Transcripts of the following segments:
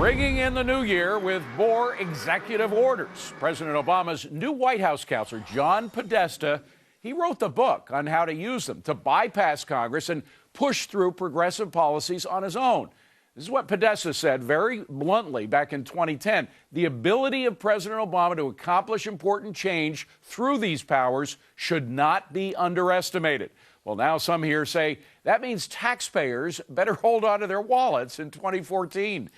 Ringing in the new year with more executive orders. President Obama's new White House counselor, John Podesta, he wrote the book on how to use them to bypass Congress and push through progressive policies on his own. This is what Podesta said very bluntly back in 2010. The ability of President Obama to accomplish important change through these powers should not be underestimated. Well, now some here say that means taxpayers better hold on to their wallets in 2014.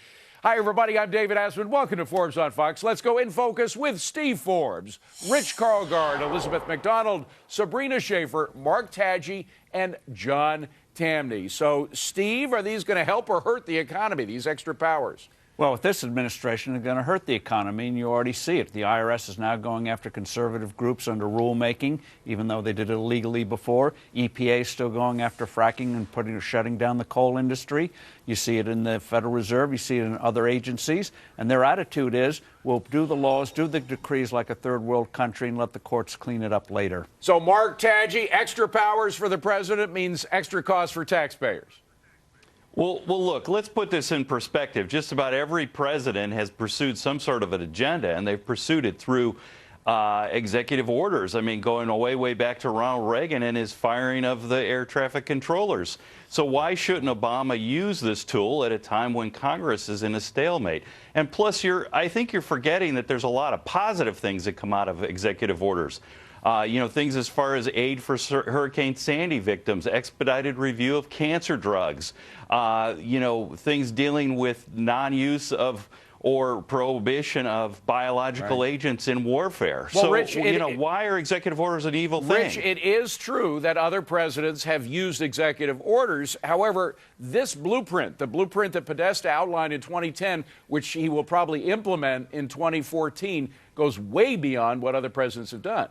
Hi, everybody. I'm David Asman. Welcome to Forbes on Fox. Let's go in focus with Steve Forbes, Rich Karlgaard, Elizabeth McDonald, Sabrina Schaefer, Mark Taggi, and John Tamny. So, Steve, are these going to help or hurt the economy, these extra powers? Well, with this administration, they're going to hurt the economy, and you already see it. The IRS is now going after conservative groups under rulemaking, even though they did it illegally before. EPA is still going after fracking and shutting down the coal industry. You see it in the Federal Reserve. You see it in other agencies. And their attitude is, we'll do the laws, do the decrees like a third world country, and let the courts clean it up later. So, Mark Taggi, extra powers for the president means extra costs for taxpayers. Well, look, let's put this in perspective. Just about every president has pursued some sort of an agenda, and they've pursued it through executive orders. I mean, going way back to Ronald Reagan and his firing of the air traffic controllers. So why shouldn't Obama use this tool at a time when Congress is in a stalemate? And plus, I think you're forgetting that there's a lot of positive things that come out of executive orders. Things as far as aid for Hurricane Sandy victims, expedited review of cancer drugs, things dealing with non-use of or prohibition of biological agents in warfare. Well, so, Rich, why are executive orders an evil thing? Rich, it is true that other presidents have used executive orders. However, this blueprint, the blueprint that Podesta outlined in 2010, which he will probably implement in 2014, goes way beyond what other presidents have done.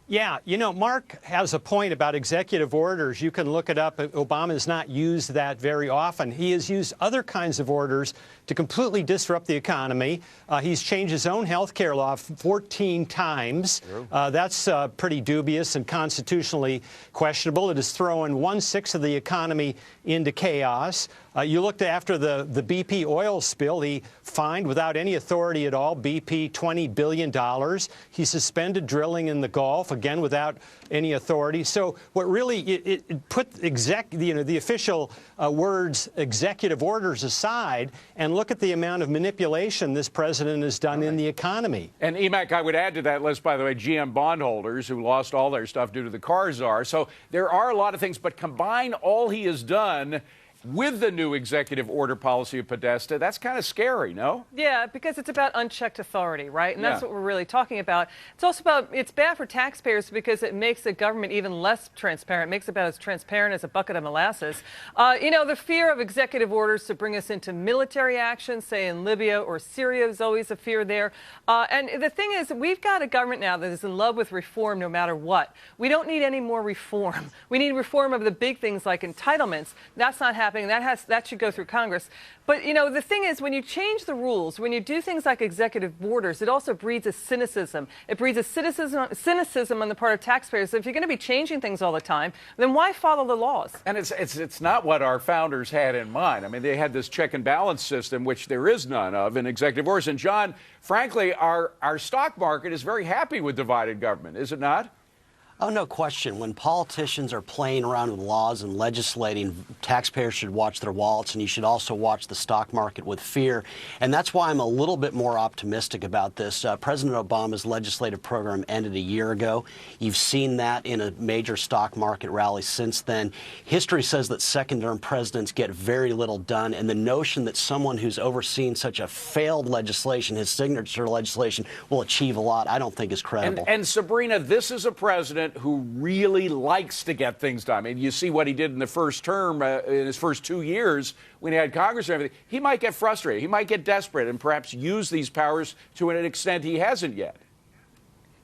Yeah, Mark has a point about executive orders. You can look it up. Obama has not used that very often. He has used other kinds of orders to completely disrupt the economy. He's changed his own health care law 14 times. That's pretty dubious and constitutionally questionable. It is throwing 1/6 of the economy into chaos. You looked after the BP oil spill. He fined, without any authority at all, BP $20 billion. He suspended drilling in the Gulf, again, without any authority. So what really, it put the official words executive orders aside and look at the amount of manipulation this president has done in the economy. And EMAC, I would add to that list, by the way, GM bondholders who lost all their stuff due to the car czar. So there are a lot of things, but combine all he has done with the new executive order policy of Podesta, that's kind of scary, no? Yeah, because it's about unchecked authority, right? And that's what we're really talking about. It's also about, it's bad for taxpayers because it makes the government even less transparent. It makes it about as transparent as a bucket of molasses. The fear of executive orders to bring us into military action, say in Libya or Syria, is always a fear there. And the thing is, we've got a government now that is in love with reform no matter what. We don't need any more reform. We need reform of the big things like entitlements. That's not happening. That should go through Congress. But, the thing is, when you change the rules, when you do things like executive orders, it also breeds a cynicism. It breeds a cynicism on the part of taxpayers. If you're going to be changing things all the time, then why follow the laws? And it's not what our founders had in mind. I mean, they had this check and balance system, which there is none of in executive orders. And, John, frankly, our stock market is very happy with divided government, is it not? Oh, no question. When politicians are playing around with laws and legislating, taxpayers should watch their wallets, and you should also watch the stock market with fear. And that's why I'm a little bit more optimistic about this. President Obama's legislative program ended a year ago. You've seen that in a major stock market rally since then. History says that second-term presidents get very little done, and the notion that someone who's overseen such a failed legislation, his signature legislation, will achieve a lot, I don't think is credible. And Sabrina, this is a president who really likes to get things done. I mean, you see what he did in the first term, in his first 2 years when he had Congress and everything. He might get frustrated. He might get desperate and perhaps use these powers to an extent he hasn't yet.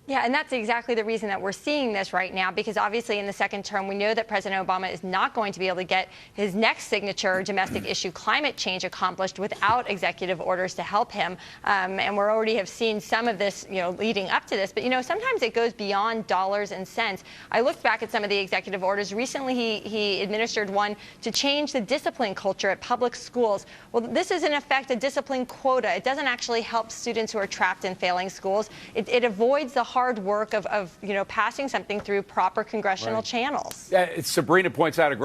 Yeah, and that's exactly the reason that we're seeing this right now, because obviously in the second term, we know that President Obama is not going to be able to get his next signature domestic issue climate change accomplished without executive orders to help him. And we already have seen some of this, leading up to this. But, sometimes it goes beyond dollars and cents. I looked back at some of the executive orders. Recently, he administered one to change the discipline culture at public schools. Well, this is in effect a discipline quota. It doesn't actually help students who are trapped in failing schools. It avoids the hard work of passing something through proper congressional channels. Sabrina points out a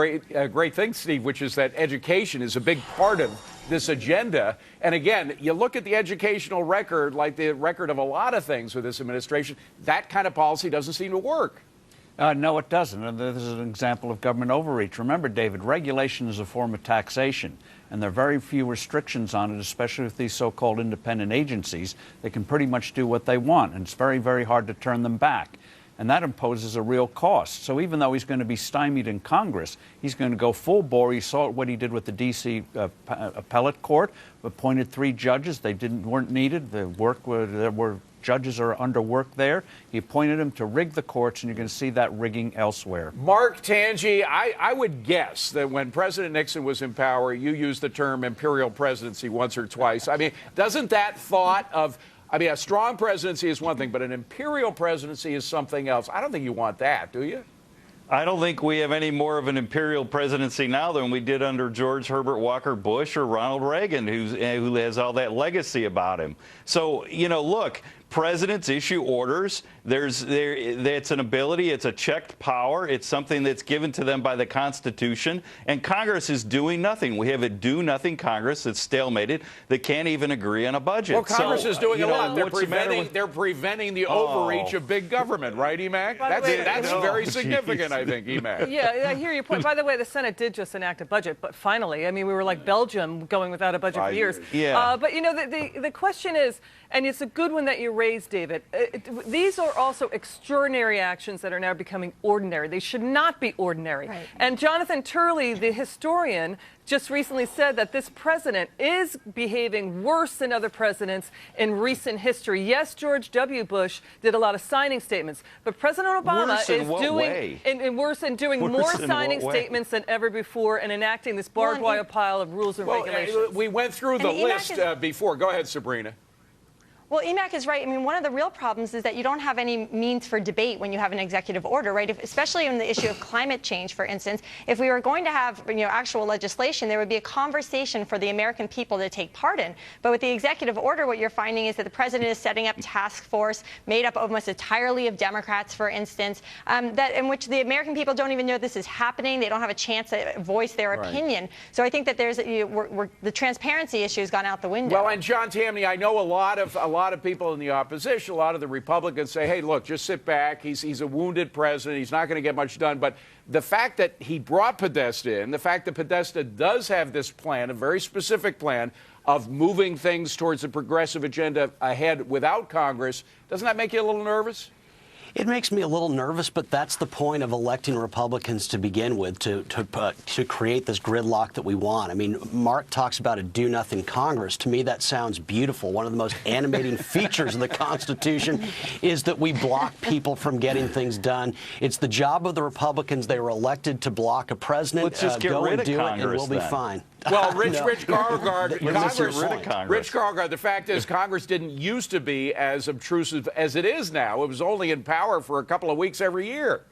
great thing, Steve, which is that education is a big part of this agenda. And again, you look at the educational record, like the record of a lot of things with this administration, that kind of policy doesn't seem to work. No, it doesn't. And this is an example of government overreach. Remember, David, regulation is a form of taxation, and there are very few restrictions on it, especially with these so-called independent agencies. They can pretty much do what they want, and it's very, very hard to turn them back. And that imposes a real cost. So even though he's going to be stymied in Congress, he's going to go full bore. You saw what he did with the D.C. Appellate Court, appointed 3 judges. They weren't needed. There were judges are under work there. He appointed them to rig the courts, and you're going to see that rigging elsewhere. Mark Tangi, I would guess that when President Nixon was in power, you used the term imperial presidency once or twice. I mean, doesn't that thought of, a strong presidency is one thing, but an imperial presidency is something else. I don't think you want that, do you? I don't think we have any more of an imperial presidency now than we did under George Herbert Walker Bush or Ronald Reagan, who has all that legacy about him. So, look, presidents issue orders. It's an ability. It's a checked power. It's something that's given to them by the Constitution. And Congress is doing nothing. We have a do-nothing Congress that's stalemated, that can't even agree on a budget. Well, Congress is doing a lot. They're they're preventing the overreach of big government, right, Emac? That's very significant, I think, Emac. Yeah, I hear your point. By the way, the Senate did just enact a budget, but finally, we were like Belgium going without a budget for years. Yeah. But, the question is, and it's a good one that you raised, David, these are also extraordinary actions that are now becoming ordinary. They should not be ordinary. Right. And Jonathan Turley, the historian, just recently said that this president is behaving worse than other presidents in recent history. Yes, George W. Bush did a lot of signing statements, but President Obama is doing more signing statements than ever before and enacting this barbed wire pile of rules and regulations. We went through the list before. Go ahead, Sabrina. Well, Emac is right. One of the real problems is that you don't have any means for debate when you have an executive order, right? Especially in the issue of climate change, for instance. If we were going to have, actual legislation, there would be a conversation for the American people to take part in. But with the executive order, what you're finding is that the president is setting up task force made up almost entirely of Democrats, for instance, in which the American people don't even know this is happening. They don't have a chance to voice their opinion. So I think that there's the transparency issue has gone out the window. Well, and John Tamny, I know a lot of people in the opposition, a lot of the Republicans say, hey, look, just sit back. He's a wounded president. He's not going to get much done. But the fact that he brought Podesta in, the fact that Podesta does have this plan, a very specific plan of moving things towards a progressive agenda ahead without Congress, doesn't that make you a little nervous? It makes me a little nervous, but that's the point of electing Republicans to begin with, to create this gridlock that we want. Mark talks about a do-nothing Congress. To me, that sounds beautiful. One of the most animating features of the Constitution is that we block people from getting things done. It's the job of the Republicans. They were elected to block a president. Let's just get rid of Congress, and we'll be fine. Well, Rich Karlgaard, Rich Karlgaard, the fact is Congress didn't used to be as obtrusive as it is now. It was only in power for a couple of weeks every year.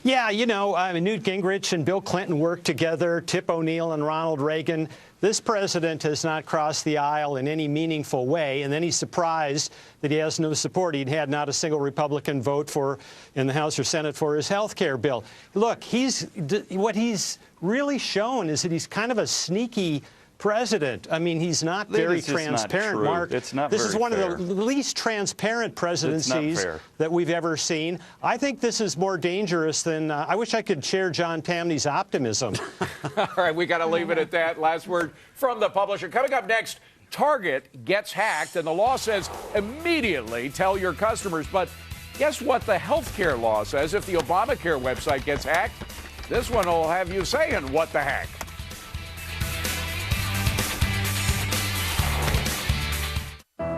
Yeah, Newt Gingrich and Bill Clinton worked together, Tip O'Neill and Ronald Reagan. This president has not crossed the aisle in any meaningful way, and then he's surprised that he has no support. He'd had not a single Republican vote in the House or Senate for his health care bill. Look, what he's really shown is that he's kind of a sneaky president. He's not very transparent, Mark. It's not This very is one fair. of the least transparent presidencies that we've ever seen. I think this is more dangerous than I wish I could share John Tamny's optimism. All right, we got to leave it at that. Last word from the publisher. Coming up next, Target gets hacked, and the law says immediately tell your customers. But guess what the healthcare law says if the Obamacare website gets hacked? This one will have you saying, what the heck?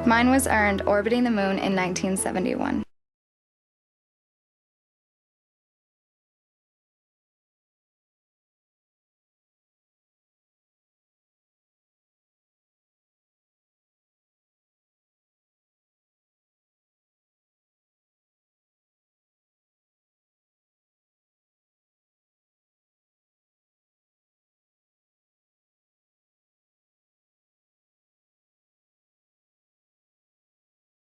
Mine was earned orbiting the moon in 1971.